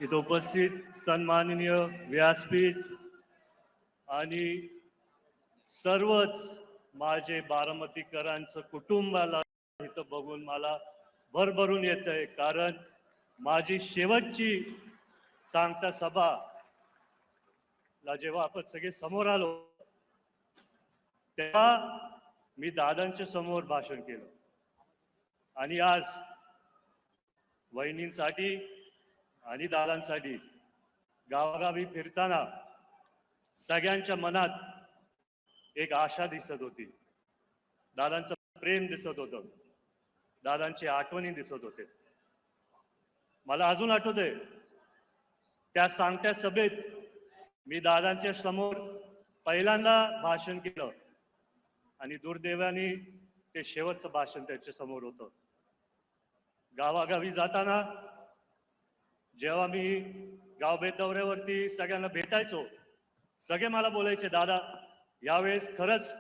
इथं उपस्थित सन्माननीय व्यासपीठ आणि सर्वच माझे बारामतीकरांचं कुटुंबाला इथं बघून मला भरभरून येत आहे, कारण माझी शेवटची सांगता सभा ला जेव्हा आपण सगळे समोर आलो तेव्हा मी दादांच्या समोर भाषण केलं आणि आज वहिनींसाठी आणि दादांसाठी गावागावी फिरताना सगळ्यांच्या मनात एक आशा दिसत होती, दादांचं प्रेम दिसत होतं, दादांची आठवणी दिसत होते. मला अजून आठवतंय त्या सांगत्या सभेत मी दादांच्या समोर पहिल्यांदा भाषण केलं आणि दुर्दैवाने ते शेवटचं भाषण त्यांच्या समोर होतं. गावागावी जाताना जेव्हा मी गावभेद दौऱ्यावरती सगळ्यांना भेटायचो, सगळे मला बोलायचे, दादा यावेळेस खरंच